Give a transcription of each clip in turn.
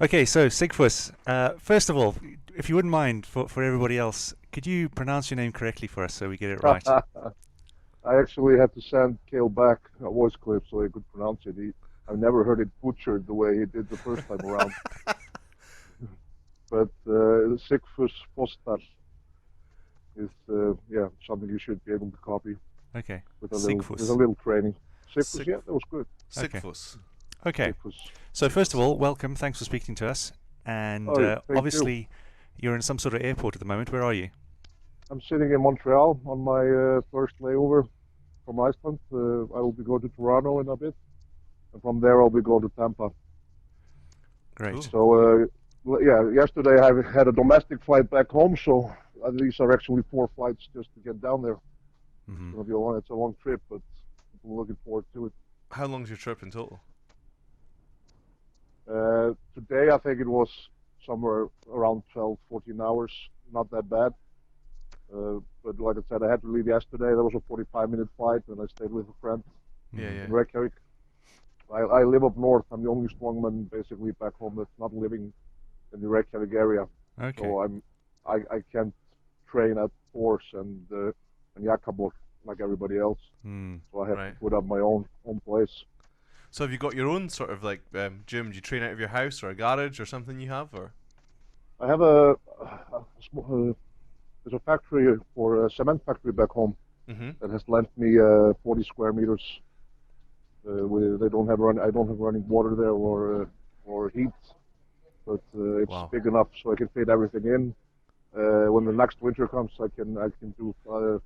Okay, so Sigfus, first of all, if you wouldn't mind, for everybody else, could you pronounce your name correctly for us so we get it right? I actually had to send Kale back a voice clip so he could pronounce it. I've never heard it butchered the way he did the first time around. But Sigfus Fossdal is yeah, something you should be able to copy Okay, with a Sigfus. little training. Sigfus, Sig yeah, that was good. Okay, Sigfus. okay. Sigfus. So first of Sigfus. all, welcome. Thanks for speaking to us. And Oh, thank you. obviously, you're in some sort of airport at the moment. Where are you? I'm sitting in Montreal on my first layover from Iceland. I will be going to Toronto in a bit, and from there I'll be going to Tampa. Great. Cool. So yeah, yesterday I had a domestic flight back home, so these are actually four flights just to get down there. Hmm. It's a long trip, but I'm looking forward to it. How long's your trip in total? Today I think it was somewhere around 12, 14 hours, not that bad. But like I said, I had to leave yesterday. There was a 45-minute flight, and I stayed with a friend Yeah, Hmm. yeah. in Reykjavik. I live up north. I'm the only strongman basically back home that's not living in the Reykjavik area. Okay. So I can't train at Force and Jakabor like everybody else. Hmm. So I have to Right. put up my own place. So have you got your own sort of like gym? Do you train out of your house or a garage or something you have, or? I have there's a factory for a cement factory back home Mm-hmm. that has lent me 40 square meters. They don't have I don't have running water there or heat, but it's Wow. big enough so I can fit everything in. When the next winter comes, I can do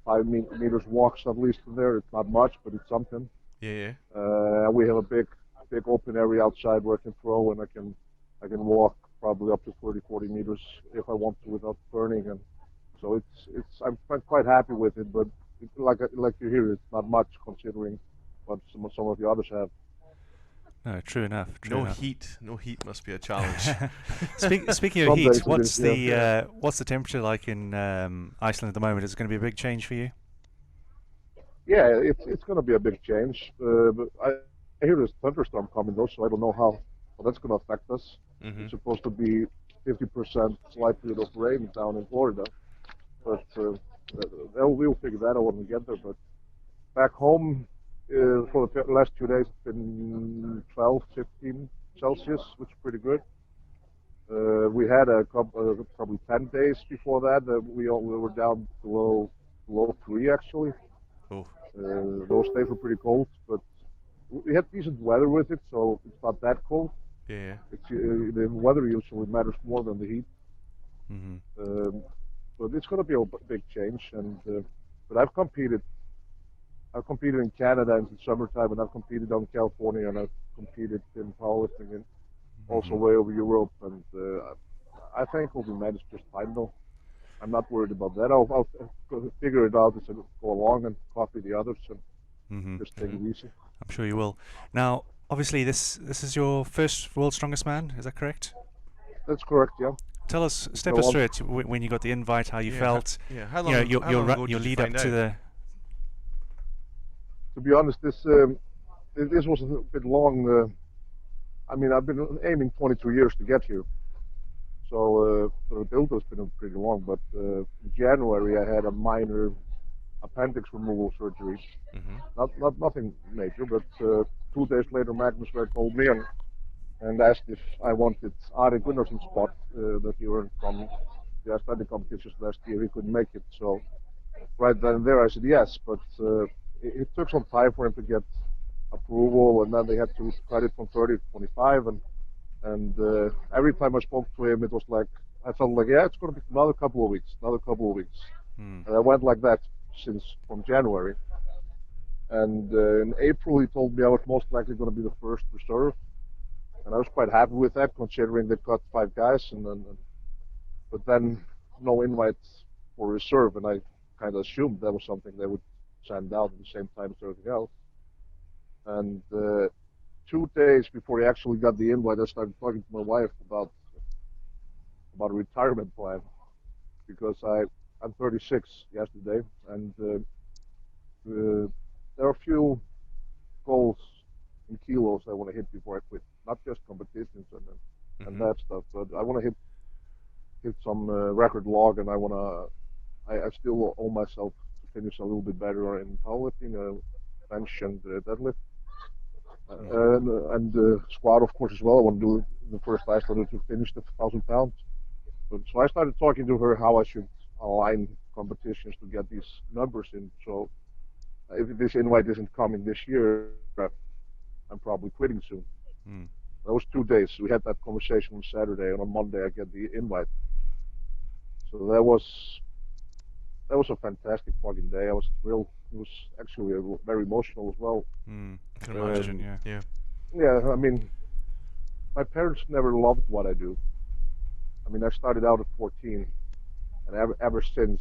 5 meters walks at least in there. It's not much, but it's something. Yeah, yeah. We have a big open area outside where I can throw and I can walk probably up to 30, 40 meters if I want to without burning. And so I'm quite happy with it. But like you hear, it's not much considering what some of the others have. No, true enough. True No enough. heat. No heat must be a challenge. Speaking of Some heat, days it is, yeah. what's the temperature like in Iceland at the moment? Is it going to be a big change for you? Yeah, it's going to be a big change. But I hear there's thunderstorm coming though, so I don't know how that's going to affect us. Mm-hmm. It's supposed to be 50% likelihood of rain down in Florida, but we'll figure that out when we get there. But back home, for the last 2 days, it's been 12, 15 Celsius, which is pretty good. We had a couple, probably 10 days before that we were down below three actually. Oh, Those days were pretty cold, but we had decent weather with it, so it's not that cold. yeah, yeah. The weather usually matters more than the heat. Hmm. Um, but it's going to be a big change. But I've competed in Canada in the summertime, and I've competed on California, and I've competed in powerlifting and also Hmm. way over Europe. And I think we'll be managed just fine though. I'm not worried about that. I'll figure it out as I go along and copy the others and Hmm. just take Mm-hmm. it easy. I'm sure you will. Now, obviously, this is your first World's Strongest Man. Is that correct? That's correct, yeah. Tell us, step us No, through it. When you got the invite, how you Yeah. felt. Yeah. How You know, long? How long ago your did you lead up find to out? the. to be honest, this was a bit long. I mean, I've been aiming 22 years to get here, so the build has been pretty long. But in January, I had a minor appendix removal surgery. Mm-hmm. Not nothing major, but 2 days later, Magnus Ver told me and asked if I wanted Ari Gunnarsson's spot that he earned from the Icelandic competitions last year. He couldn't make it, so right then and there I said yes. But it took some time for him to get approval, and then they had to cut it from 30 to 25. And every time I spoke to him, it was like I felt like, yeah, it's going to be another couple of weeks, another couple of weeks. Hmm. And I went like that since from January. And in April, he told me I was most likely going to be the first reserve, and I was quite happy with that, considering they cut 5 guys, but then no invites for reserve, and I kind of assumed that was something they would send out at the same time as everything else. And 2 days before he actually got the invite, I started talking to my wife about a retirement plan because I'm 36 yesterday, and there are a few goals in kilos I want to hit before I quit. Not just competitions, and Mhm. that stuff. But I want to hit some record log, and I still owe myself to finish a little bit better in powerlifting, bench and deadlift, Mhm. and squat, of course, as well. I want to do the first Icelander to finish the 1,000 pounds. But so I started talking to her how I should align competitions to get these numbers in. So if this invite isn't coming this year, I'm probably quitting soon. Mm. That was 2 days. We had that conversation on Saturday, and on Monday I get the invite. So that was a fantastic fucking day. I was thrilled. It was actually very emotional as well. Mm. I can I can imagine. imagine. Um, Yeah. Yeah. yeah, I mean, my parents never loved what I do. I mean, I started out at 14, and ever since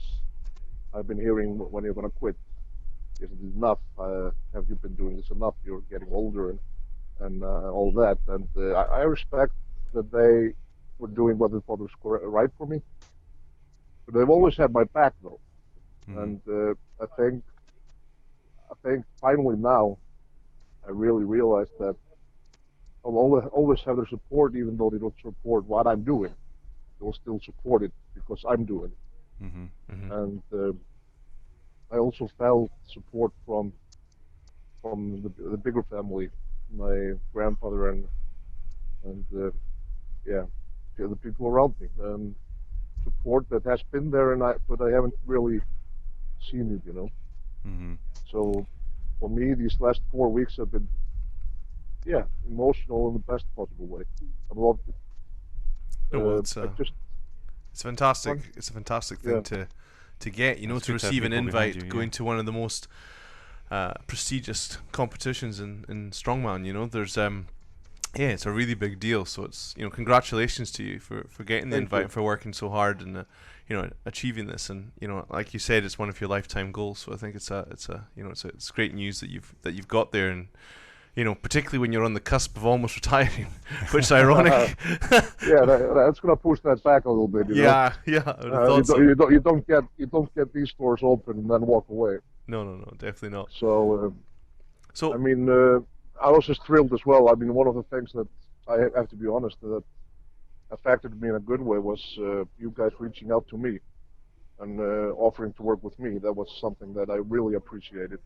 I've been hearing when you're going to quit. Isn't it enough? Have you been doing this enough? You're getting older and all that. And I respect that they were doing what they thought was right for me. But they've always had my back though. Mhm. And I think finally now I really realize that I'll always have their support, even though they don't support what I'm doing. They'll still support it because I'm doing it. Mhm. Mhm. And I also felt support from the bigger family, my grandfather and yeah, the other people around me, and support that has been there, but I haven't really seen it. Mhm. So for me, these last 4 weeks have been, yeah, emotional in the best possible way. I loved it. No, well, I just, it's fantastic. fun, It's a fantastic thing yeah, to get. You know, It's to good to have receive an people behind you. invite, Yeah. going to one of the most prestigious competitions in strongman. You know, there's yeah, it's a really big deal. So it's, congratulations to you for getting the thank invite you. and for working so hard and achieving this. And like you said, it's one of your lifetime goals. So I think it's great news that you've got there. And particularly when you're on the cusp of almost retiring, which is ironic. Yeah, that's gonna push that back a little bit. Yeah, yeah, I would have You thought don't so. you don't you don't get these doors open and then walk away. No, no, no, definitely not. So I So, mean, I was just thrilled as well. I mean, one of the things that I have to be honest that affected me in a good way was you guys reaching out to me and offering to work with me. That was something that I really appreciated.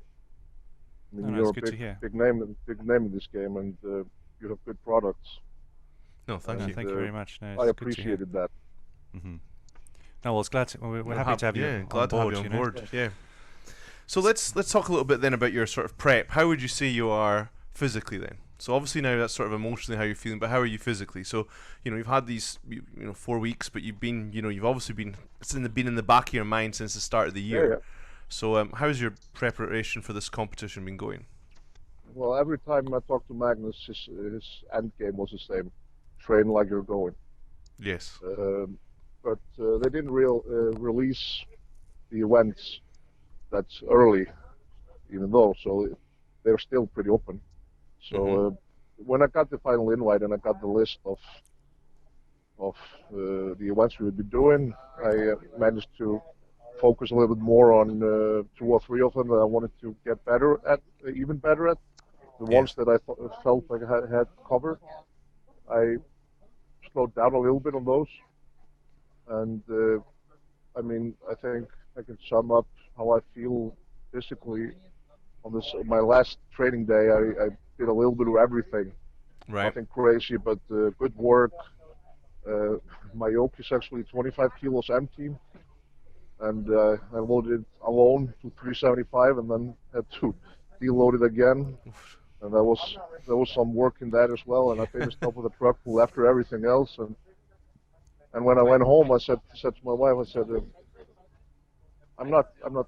I No, mean, no, you're it's a good to hear. big name in this game, and you have good products, no, thank No, and you. thank you very much. No, I it's good to hear. appreciated that. Mhm. No, well, it's glad to, we're No, happy to have you yeah, on glad to have you board. on You know. board. Yeah. So let's talk a little bit then about your sort of prep. How would you say you are physically then? So obviously now that's sort of emotionally how you're feeling, but how are you physically? So you've had these 4 weeks, but you've obviously been in the back of your mind since the start of the Yeah, year. yeah. So how's your preparation for this competition been going? Well, every time I talked to Magnus, his end game was the same: train like you're going. Yes. Um, but they didn't release the events that early, even though so they're still pretty open. Mhm. So when I got the final invite and I got the list of the events we would be doing, I managed to focus a little bit more on 2 or 3 of them that I wanted to get better at, even better at. The ones Yes. that I felt like I had covered, I slowed down a little bit on those. And I mean, I think I can sum up how I feel physically on this. My last training day, I did a little bit of everything. Right. Nothing crazy, but good work. Uh, my yoke is actually 25 kilos empty, and I loaded it alone to 375, and then had to deload it again. Oof. And there was some work in that as well. And I finished up with a truck full after everything else. And when I went home, I said to my wife, I said, I'm not I'm not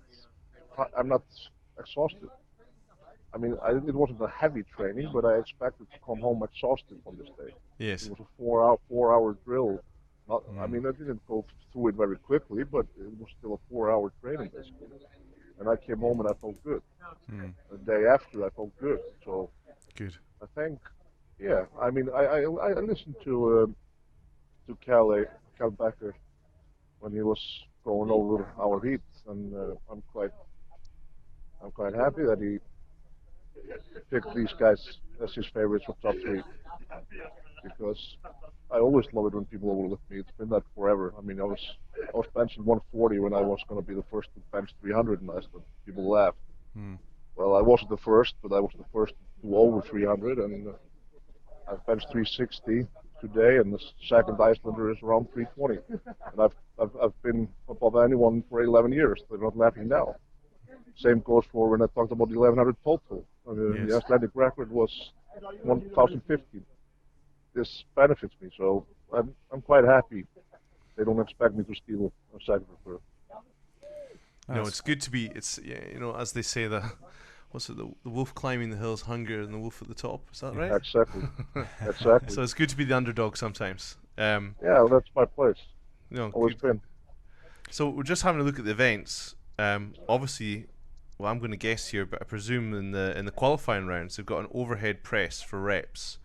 I'm not exhausted. I mean, it wasn't a heavy training, but I expected to come home exhausted on this day. It Yes. was a 4 hour drill. Not, I Mm. mean, I didn't go through it very quickly, but it was still a 4 hour training basically. And I came home and I felt good. Mm. The day after, I felt good. So Good. I think, yeah. I mean, I listened to Cal Becker when he was going over our heat, and I'm quite happy that he picked these guys as his favorites for top three. because I always love it when people overlift me. It's been that forever. I mean, I was benching 140 when I was going to be the first to bench 300 in Iceland. People laughed. Hmm. Well, I wasn't the first, but I was the first to do over 300, and I've benched 360 today, and the second Icelander is around 320. And I've been above anyone for 11 years. They're not laughing now. Same goes for when I talked about the 1100 total. I mean, Yes. the Icelandic record was 1015. This benefits me, so I'm quite happy. They don't expect me to steal a second or third. No, it's good to be. It's as they say, what's it? The wolf climbing the hills hungrier than the wolf at the top. Is that right? Exactly. Exactly. So it's good to be the underdog sometimes. Yeah, that's my place. No, Always good. been. So we're just having a look at the events. Obviously, well, I'm going to guess here, but I presume in the qualifying rounds they've got an overhead press for reps.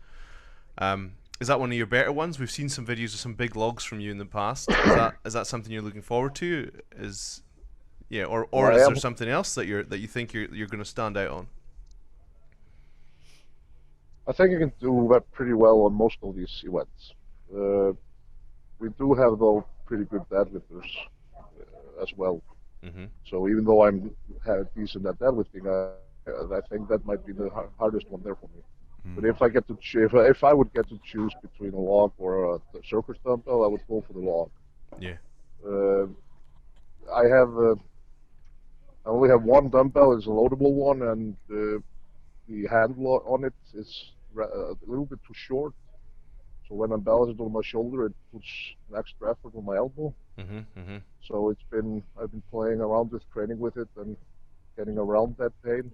Is that one of your better ones? We've seen some videos of some big logs from you in the past. Is that something you're looking forward to? Or Well, is there something else that you think you're going to stand out on? I think I can do that pretty well on most of these events. We do have, though, pretty good deadlifters as well. Mm-hmm. So even though I'm decent at deadlifting, I think that might be the hardest one there for me. Hmm. But if I get to if I would get to choose between a log or a circus dumbbell, I would go for the log. Yeah. I only have one dumbbell. It's a loadable one, and the handle on it is a little bit too short. So when I'm balanced on my shoulder, it puts an extra effort on my elbow. Mm-hmm. Mm-hmm. So I've been playing around with training with it and getting around that pain.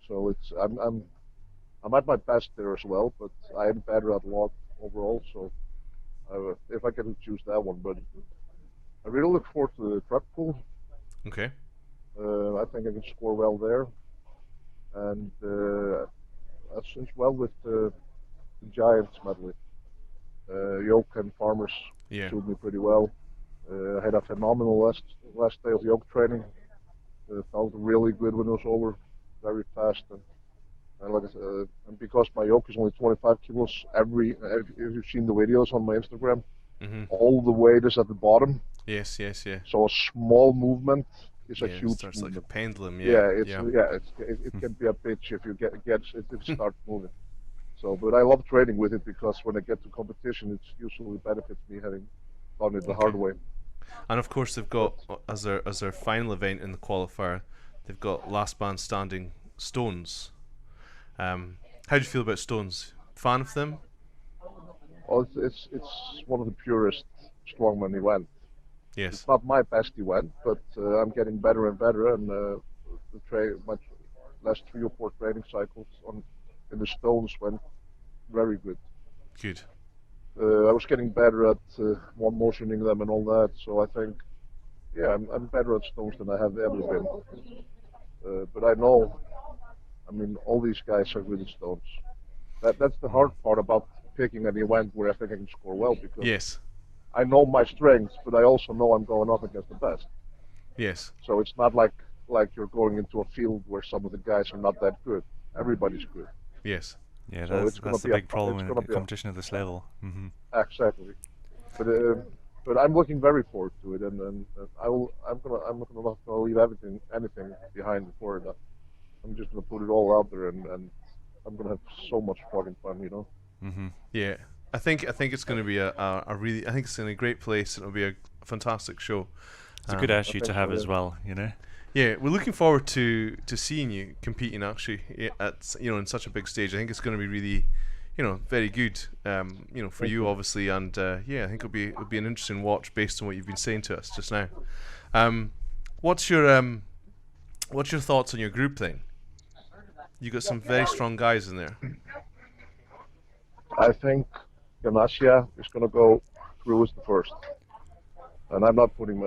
So I'm at my best there as well, but I am better at log overall. So if I get to choose that one, but I really look forward to the truck pull. Okay. I think I can score well there, and I've since well with the Giants medley. Yoke and Farmers suit me pretty well. I had a phenomenal last day of yoke training. Felt really good when it was over, very fast, and like I said, and because my yoke is only 25 kilos, if you've seen the videos on my Instagram, Mm-hmm. all the weight is at the bottom. Yes. Yes. Yeah. So a small movement is a It huge starts like movement. a pendulum. It can be a bitch if you get it starts moving. So, but I love training with it because when I get to competition, it usually benefits me having done it the hard way. And of course, they've got as their final event in the qualifier, they've got last man standing stones. How do you feel about stones? Fan of them? Well, it's one of the purest strongman events. Yes. It's not my best event, but I'm getting better and better, and my last 3 or 4 training cycles in the stones went very good. Good. I was getting better at one motioning them and all that, so I think, yeah, I'm better at stones than I have ever been. But I know, I mean, all these guys are good at stones. That's the hard part about picking an event where I think I can score well, because Yes. I know my strengths, but I also know I'm going up against the best. Yes. So it's not like you're going into a field where some of the guys are not that good. Everybody's good. Yes. Yeah, So that's the big problem in a competition at this level. Mm-hmm. Exactly. But I'm looking very forward to it, and I'm not gonna leave anything behind for it. I'm just gonna put it all out there, and I'm gonna have so much fucking fun, you know. Mm-hmm. Yeah. I think it's going to be a really, I think it's in a great place. It'll be a fantastic show. It's a good attitude to have as well, you know. Yeah, we're looking forward to seeing you competing actually at in such a big stage. I think it's going to be really, very good. For you obviously, and I think it'll be an interesting watch based on what you've been saying to us just now. What's your thoughts on your group then? You got some very strong guys in there. I think Ganassia is going to go through as the first. And I'm not putting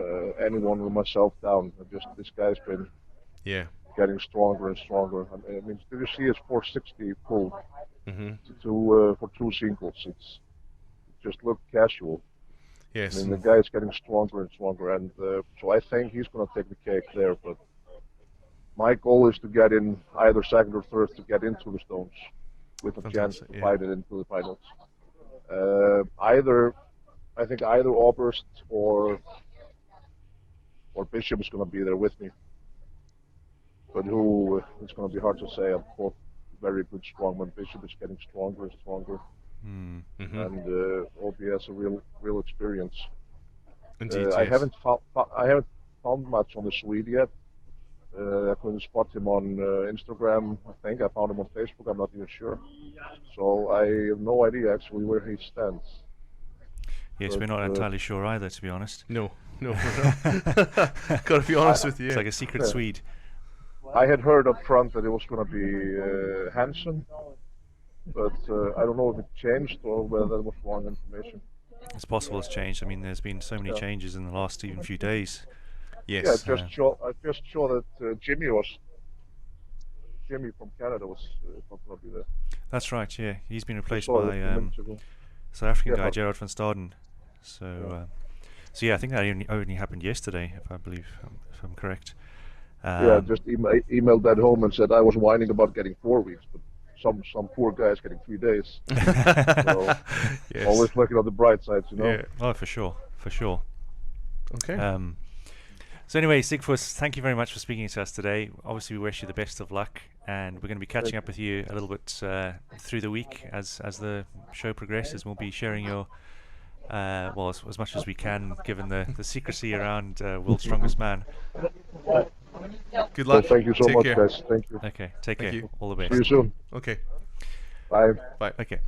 anyone or myself down. This guy's been getting stronger and stronger. I mean, did you see his 460 pull for 2 singles? It just looked casual. Yes. I mean, the guy's getting stronger and stronger. And so I think he's going to take the cake there. But my goal is to get in either second or third to get into the stones with a chance to fight it into the finals. I think either Oberst or Bishop is going to be there with me. But who, it's going to be hard to say. I'm both very good strongmen. Bishop is getting stronger and stronger, Mm-hmm. and Obi has a real experience. Indeed, I yes. haven't found much on the Swede yet. I couldn't spot him on Instagram. I think I found him on Facebook. I'm not even sure. So I have no idea actually where he stands. Yes, we're not entirely sure either, to be honest. No, we're not. Got to be honest with you. It's like a secret Swede. I had heard up front that it was going to be Hansen, but I don't know if it changed or whether that was wrong information. It's possible it's changed. I mean, there's been so many changes in the last even few days. Yes. Yeah, I just saw that Jimmy from Canada was not going to be there. That's right. Yeah, he's been replaced Saw it a by few minutes ago. South African guy Yeah. Gerard van Staden. So, so yeah, I think that only happened yesterday, if I'm correct. Yeah, just emailed that home and said I was whining about getting 4 weeks, but some poor guy's getting 3 days. So Yes. always looking on the bright side, you know. Yeah. Oh, for sure. Okay. So anyway, Sigfus, thank you very much for speaking to us today. Obviously, we wish you the best of luck, and we're going to be catching up with you a little bit through the week as the show progresses. We'll be sharing your as much as we can, given the secrecy around World's Strongest Man. Good Well, luck. thank you so Take much, care. guys. Thank you. Okay, take Thank care. you. All the best. See you soon. Okay. Bye. Bye. Okay.